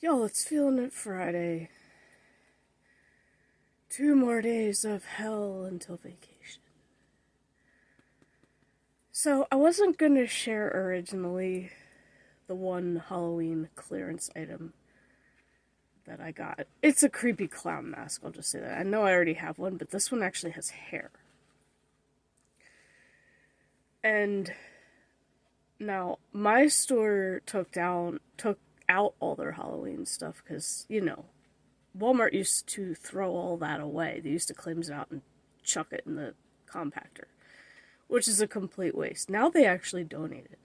Yo, it's Feeling It Friday. 2 more days of hell until vacation. So, I wasn't gonna share originally the one Halloween clearance item that I got. It's a creepy clown mask, I'll just say that. I know I already have one, but this one actually has hair. And now, my store took out all their Halloween stuff because, Walmart used to throw all that away. They used to cleanse it out and chuck it in the compactor, which is a complete waste. Now they actually donate it.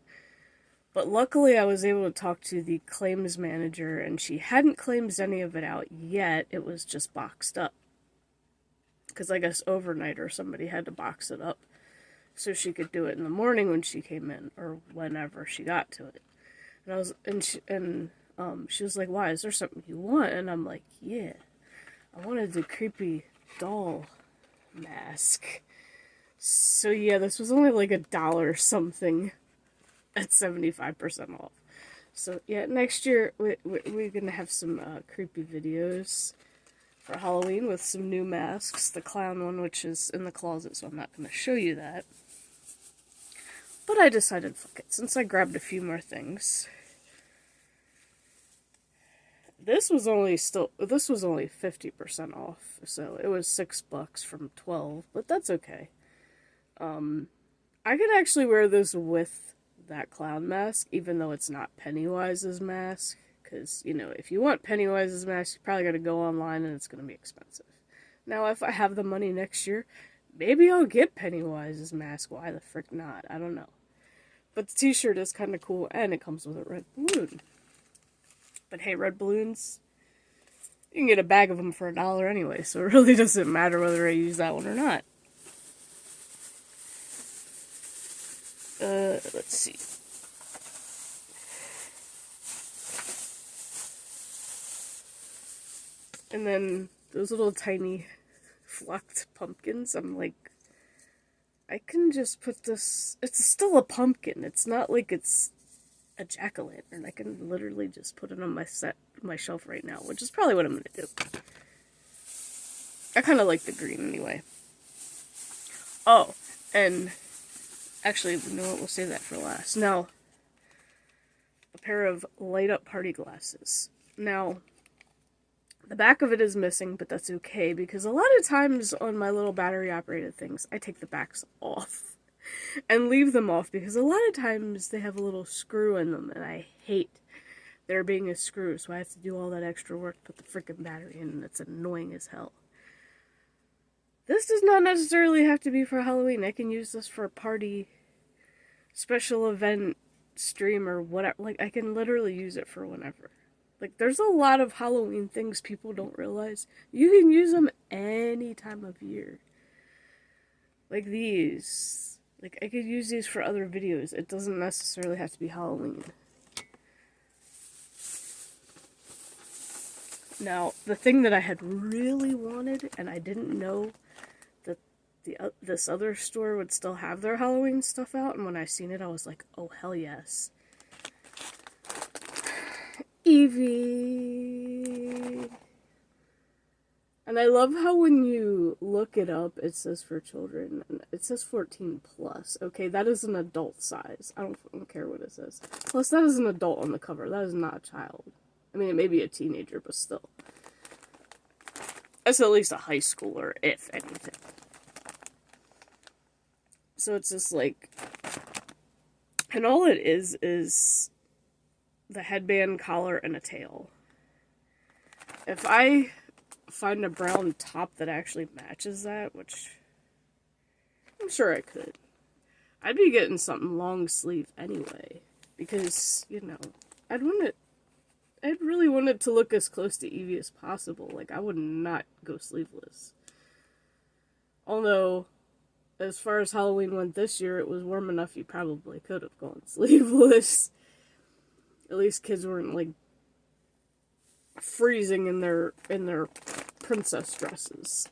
But luckily, I was able to talk to the claims manager, and she hadn't claimed any of it out yet. It was just boxed up. Because I guess overnight or somebody had to box it up so she could do it in the morning when she came in, or whenever she got to it. She was like, "Why? Is there something you want?" And I'm like, "Yeah, I wanted the creepy doll mask." So yeah, this was only like $1 something at 75% off. So yeah, next year we're gonna have some creepy videos for Halloween with some new masks. The clown one, which is in the closet, so I'm not gonna show you that. But I decided, fuck it, since I grabbed a few more things. This was only 50% off, so it was $6 from 12, but that's okay. I could actually wear this with that clown mask, even though it's not Pennywise's mask, because, if you want Pennywise's mask, you probably gotta go online and it's gonna be expensive. Now, if I have the money next year, maybe I'll get Pennywise's mask. Why the frick not? I don't know. But the t-shirt is kind of cool, and it comes with a red balloon. But hey, red balloons, you can get a bag of them for $1 anyway, so it really doesn't matter whether I use that one or not. Let's see. And then those little tiny flocked pumpkins, I'm like, I can just put this, it's still a pumpkin. It's not like it's a jack-o'-lantern. I can literally just put it on my shelf right now, which is probably what I'm gonna do. I kind of like the green anyway. Oh, and actually, you know what? We'll save that for last. Now, a pair of light-up party glasses. Now, the back of it is missing, but that's okay, because a lot of times on my little battery-operated things, I take the backs off and leave them off, because a lot of times they have a little screw in them, and I hate there being a screw, so I have to do all that extra work to put the freaking battery in, and it's annoying as hell. This does not necessarily have to be for Halloween. I can use this for a party, special event, stream, or whatever. Like, I can literally use it for whenever. Like, there's a lot of Halloween things people don't realize. You can use them any time of year. Like these. Like, I could use these for other videos. It doesn't necessarily have to be Halloween. Now, the thing that I had really wanted, and I didn't know that this other store would still have their Halloween stuff out, and when I seen it, I was like, oh, hell yes. Eevee. And I love how when you look it up, it says for children, and it says 14 plus. Okay, that is an adult size. I don't care what it says. Plus, that is an adult on the cover. That is not a child. I mean, it may be a teenager, but still. That's at least a high schooler, if anything. So it's just like, and all it is the headband, collar, and a tail. If I find a brown top that actually matches that, which I'm sure I could, I'd be getting something long sleeve anyway, because, I'd really want it to look as close to Eevee as possible. Like, I would not go sleeveless. Although, as far as Halloween went this year, it was warm enough you probably could have gone sleeveless. At least kids weren't, like, freezing in their princess dresses.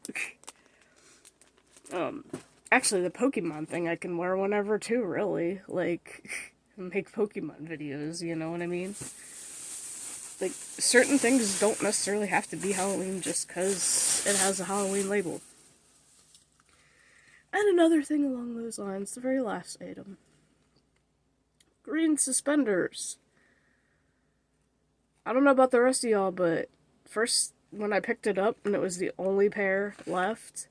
Actually, the Pokemon thing I can wear whenever, too, really. Like, make Pokemon videos, you know what I mean? Like, certain things don't necessarily have to be Halloween just because it has a Halloween label. And another thing along those lines, the very last item. Green suspenders. I don't know about the rest of y'all, but first, when I picked it up and it was the only pair left,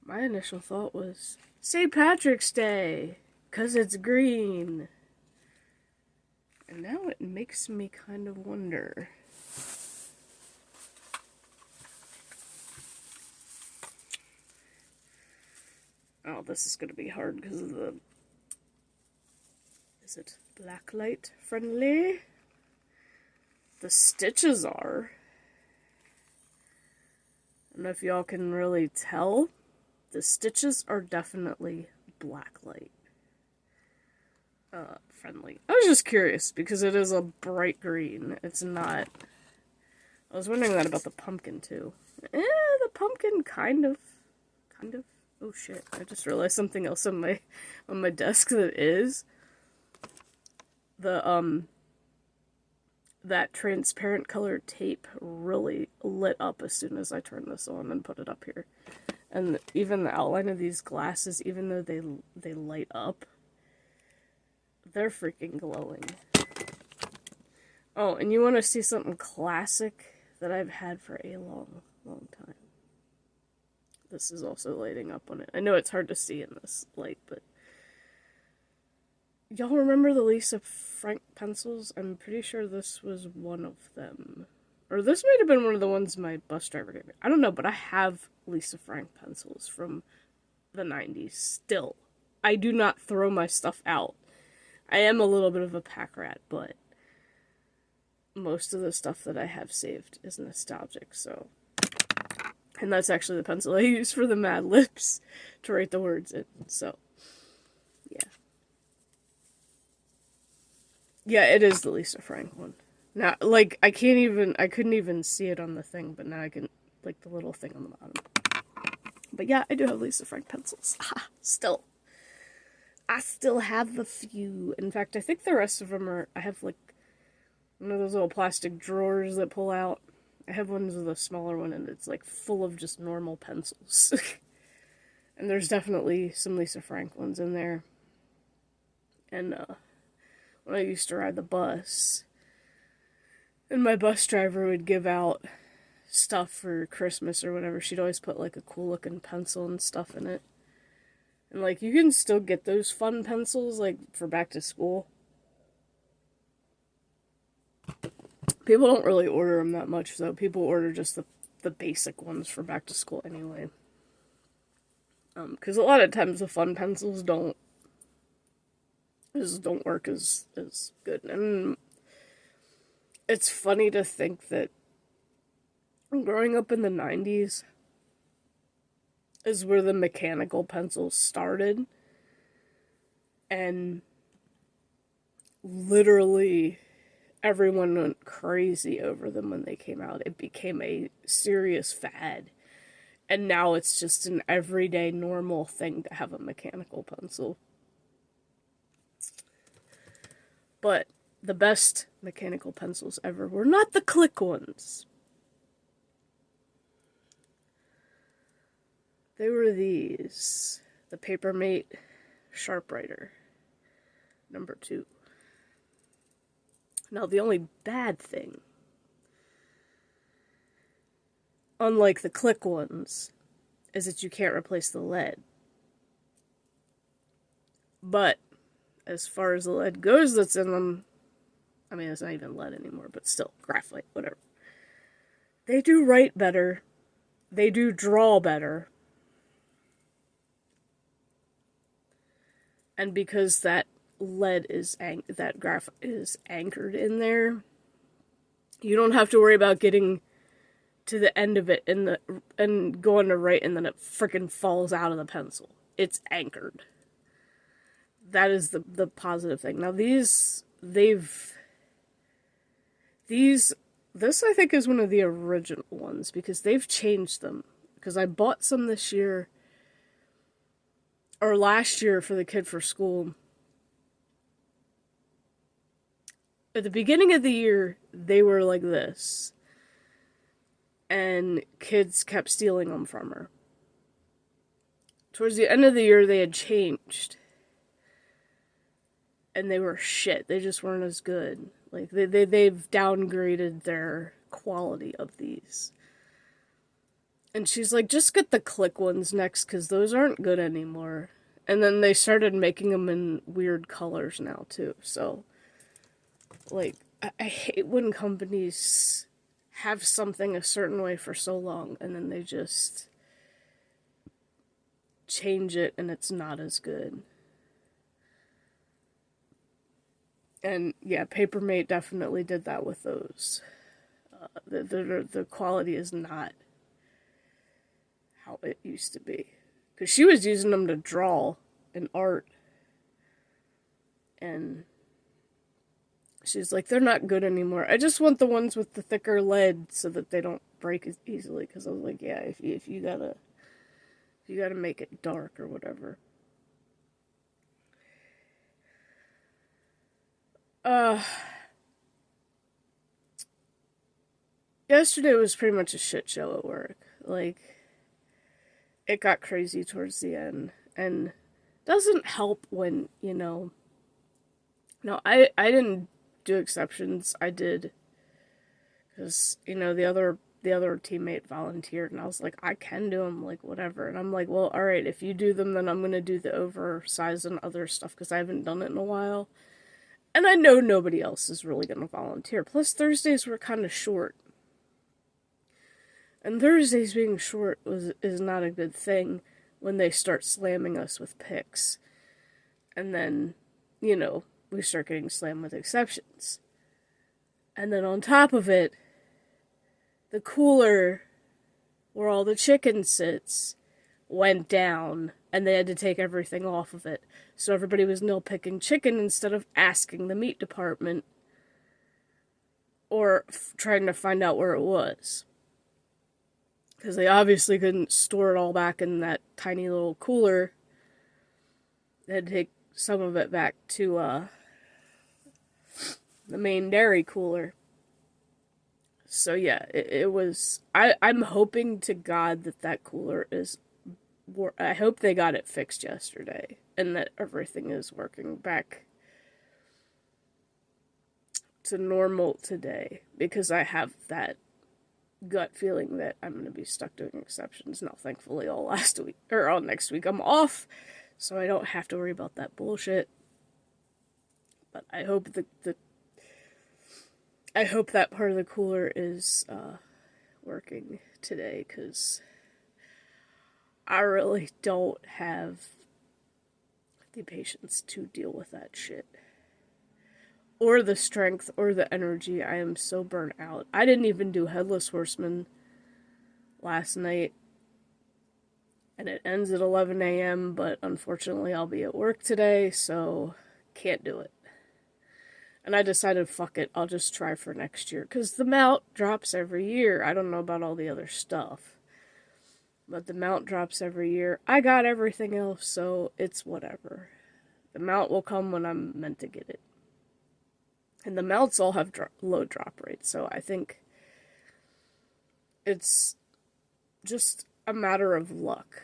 my initial thought was, St. Patrick's Day, 'cause it's green. And now it makes me kind of wonder. Oh, this is going to be hard because of the... Is it blacklight friendly? The stitches are. I don't know if y'all can really tell. The stitches are definitely blacklight friendly. I was just curious because it is a bright green. It's not... I was wondering that about the pumpkin too. The pumpkin kind of. Oh shit! I just realized something else on my desk that is the that transparent colored tape really lit up as soon as I turned this on and put it up here. And even the outline of these glasses, even though they light up, they're freaking glowing. Oh, and you want to see something classic that I've had for a long, long time. This is also lighting up on it. I know it's hard to see in this light, but... Y'all remember the Lisa Frank pencils? I'm pretty sure this was one of them. Or this might have been one of the ones my bus driver gave me. I don't know, but I have Lisa Frank pencils from the 90s still. I do not throw my stuff out. I am a little bit of a pack rat, but most of the stuff that I have saved is nostalgic, so... And that's actually the pencil I use for the Mad Libs to write the words in, so... Yeah. Yeah, it is the Lisa Frank one. Now, like, I couldn't even see it on the thing, but now I can, like, the little thing on the bottom. But yeah, I do have Lisa Frank pencils. Still. I still have a few. In fact, I think the rest of them are, I have, like, one of those little plastic drawers that pull out. I have one of the smaller one, and it's, like, full of just normal pencils. And there's definitely some Lisa Frank ones in there. And, when I used to ride the bus, and my bus driver would give out stuff for Christmas or whatever, she'd always put, like, a cool-looking pencil and stuff in it. And, like, you can still get those fun pencils, like, for back to school. People don't really order them that much, though. People order just the basic ones for back to school anyway. Because a lot of times the fun pencils don't work as good. And it's funny to think that growing up in the 90s is where the mechanical pencils started. And literally everyone went crazy over them when they came out. It became a serious fad. And now it's just an everyday normal thing to have a mechanical pencil. But the best mechanical pencils ever were not the click ones. They were these. The Papermate Sharpwriter number 2. Now, the only bad thing, unlike the click ones, is that you can't replace the lead. But as far as the lead goes that's in them, I mean, it's not even lead anymore, but still, graphite, whatever. They do write better. They do draw better. And because that lead is, that graphite is anchored in there, you don't have to worry about getting to the end of it and going to write and then it frickin' falls out of the pencil. It's anchored. That is the positive thing. Now this I think is one of the original ones because they've changed them. Because I bought some this year, or last year for the kid for school. at the beginning of the year, they were like this. And kids kept stealing them from her. Towards the end of the year, they had changed. And they were shit. They just weren't as good. Like, they've downgraded their quality of these. And she's like, just get the click ones next, because those aren't good anymore. And then they started making them in weird colors now, too. So, like, I hate when companies have something a certain way for so long, and then they just change it, and it's not as good. And, yeah, Papermate definitely did that with those. The quality is not how it used to be. Because she was using them to draw and art. And she's like, they're not good anymore. I just want the ones with the thicker lead so that they don't break as easily. Because I was like, yeah, if you gotta make it dark or whatever. Yesterday was pretty much a shit show at work. Like, it got crazy towards the end. And doesn't help when, no, I didn't do exceptions. I did, because, the other teammate volunteered, and I was like, I can do them, like, whatever. And I'm like, well, alright, if you do them, then I'm gonna do the oversized and other stuff, because I haven't done it in a while. And I know nobody else is really gonna volunteer. Plus, Thursdays were kind of short. And Thursdays being short is not a good thing when they start slamming us with picks. And then, we start getting slammed with exceptions. And then on top of it, the cooler where all the chicken sits went down, and they had to take everything off of it. So everybody was nitpicking chicken instead of asking the meat department or trying to find out where it was. Because they obviously couldn't store it all back in that tiny little cooler. They had to take some of it back to the main dairy cooler. So yeah, it was... I'm hoping to God that cooler is... I hope they got it fixed yesterday, and that everything is working back to normal today, because I have that gut feeling that I'm going to be stuck doing exceptions. Now, thankfully, all next week I'm off, so I don't have to worry about that bullshit. But I hope I hope that part of the cooler is working today, because I really don't have the patience to deal with that shit. Or the strength, or the energy. I am so burnt out. I didn't even do Headless Horseman last night. And it ends at 11 a.m., but unfortunately I'll be at work today, so can't do it. And I decided, fuck it, I'll just try for next year. Because the mount drops every year. I don't know about all the other stuff. But the mount drops every year. I got everything else, so it's whatever. The mount will come when I'm meant to get it. And the mounts all have low drop rates, so I think it's just a matter of luck.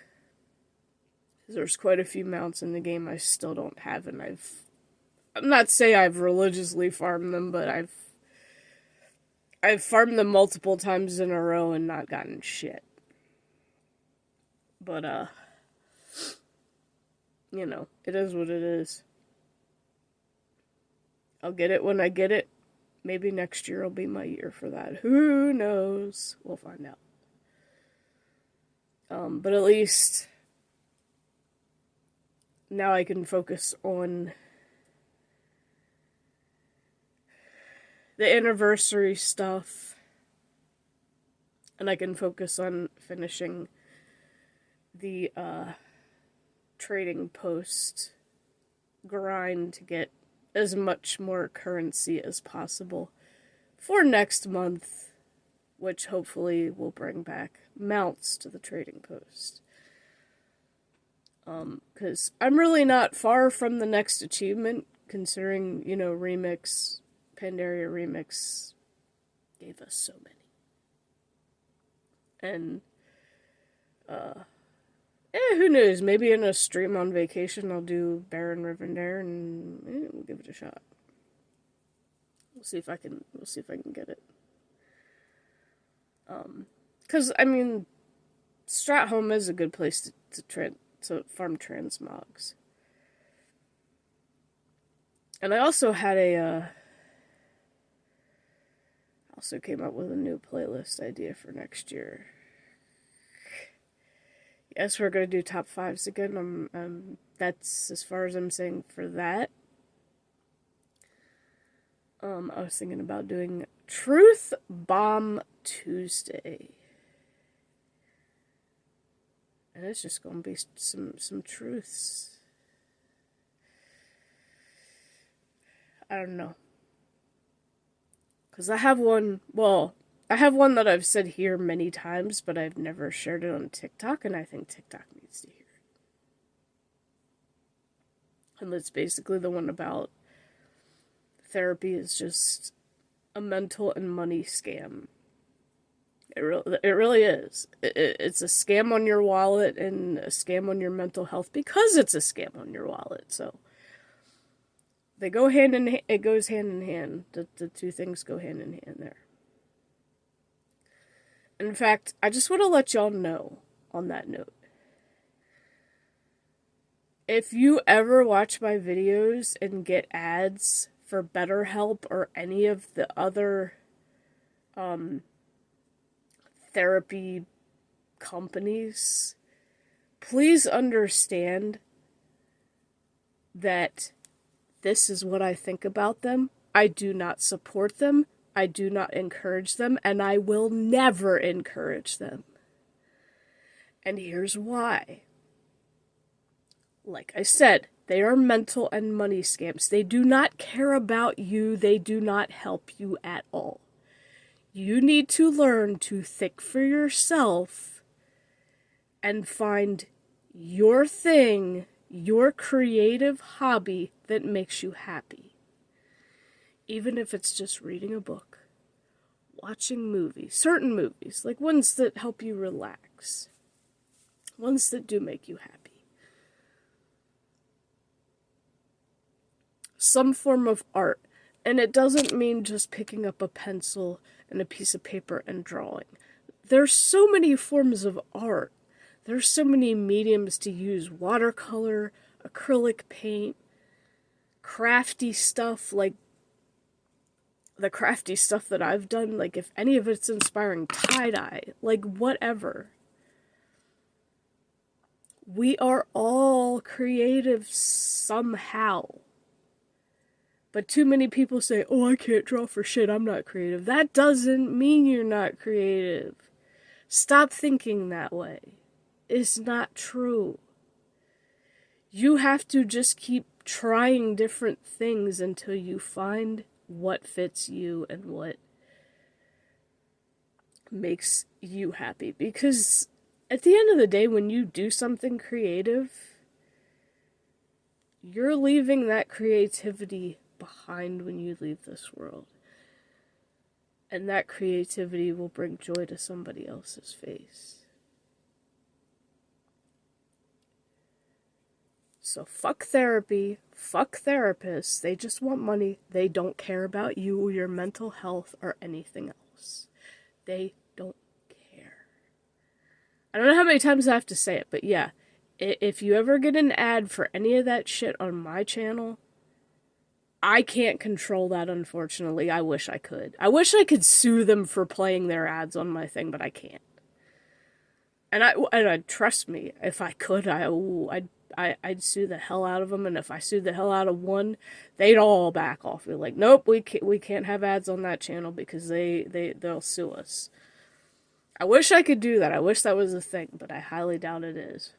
There's quite a few mounts in the game I still don't have, and I'm not saying I've religiously farmed them, but I've farmed them multiple times in a row and not gotten shit. But, it is what it is. I'll get it when I get it. Maybe next year will be my year for that. Who knows? We'll find out. But at least now I can focus on the anniversary stuff. And I can focus on finishing the trading post grind to get as much more currency as possible for next month, which hopefully will bring back mounts to the trading post. Because I'm really not far from the next achievement, considering, Remix Pandaria Remix gave us so many. And, who knows? Maybe in a stream on vacation I'll do Baron Rivendare and we'll give it a shot. We'll see if I can get it. 'Cause I mean, Stratholme is a good place to farm transmogs. And I also had also came up with a new playlist idea for next year. Yes, we're gonna do top 5s again. That's as far as I'm saying for that. I was thinking about doing Truth Bomb Tuesday. And it's just gonna be some truths. I don't know. Because I have one that I've said here many times, but I've never shared it on TikTok, and I think TikTok needs to hear it. And that's basically the one about therapy is just a mental and money scam. It really is. It's a scam on your wallet and a scam on your mental health because it's a scam on your wallet. So they go hand in hand. It goes hand in hand. The two things go hand in hand there. In fact, I just want to let y'all know on that note. If you ever watch my videos and get ads for BetterHelp or any of the other therapy companies, please understand that this is what I think about them. I do not support them. I do not encourage them, and I will never encourage them. And here's why. Like I said, they are mental and money scams. They do not care about you. They do not help you at all. You need to learn to think for yourself and find your thing, your creative hobby that makes you happy. Even if it's just reading a book, watching movies, certain movies, like ones that help you relax, ones that do make you happy. Some form of art, and it doesn't mean just picking up a pencil and a piece of paper and drawing. There's so many forms of art. There's so many mediums to use: watercolor, acrylic paint, crafty stuff, like the crafty stuff that I've done, like if any of it's inspiring, tie-dye, like whatever. We are all creative somehow. But too many people say, oh, I can't draw for shit, I'm not creative. That doesn't mean you're not creative. Stop thinking that way. It's not true. You have to just keep trying different things until you find what fits you and what makes you happy. Because at the end of the day, when you do something creative, you're leaving that creativity behind when you leave this world. And that creativity will bring joy to somebody else's face. So fuck therapy, fuck therapists. They just want money. They don't care about you or your mental health or anything else. They don't care. I don't know how many times I have to say it, but yeah, if you ever get an ad for any of that shit on my channel, I can't control that, unfortunately. I wish I could. I wish I could sue them for playing their ads on my thing, but I can't. And I'd trust me, if I could, I'd sue the hell out of them. And if I sued the hell out of one, they'd all back off. Be like, nope, we can't have ads on that channel because they'll sue us. I wish I could do that. I wish that was a thing, but I highly doubt it is.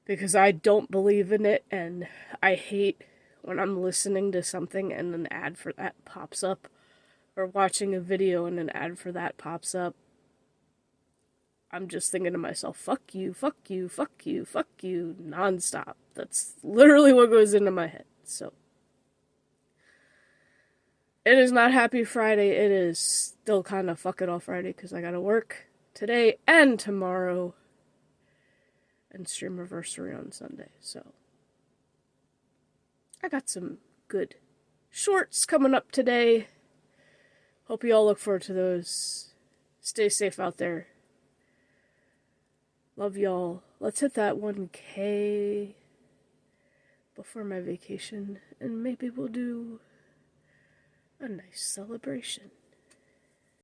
Because I don't believe in it, and I hate when I'm listening to something and an ad for that pops up, or watching a video and an ad for that pops up. I'm just thinking to myself, fuck you, fuck you, fuck you, fuck you, nonstop. That's literally what goes into my head. So, it is not Happy Friday. It is still kind of fuck it all Friday because I gotta work today and tomorrow and Streamversary on Sunday. So, I got some good shorts coming up today. Hope you all look forward to those. Stay safe out there. Love y'all. Let's hit that 1K before my vacation, and maybe we'll do a nice celebration.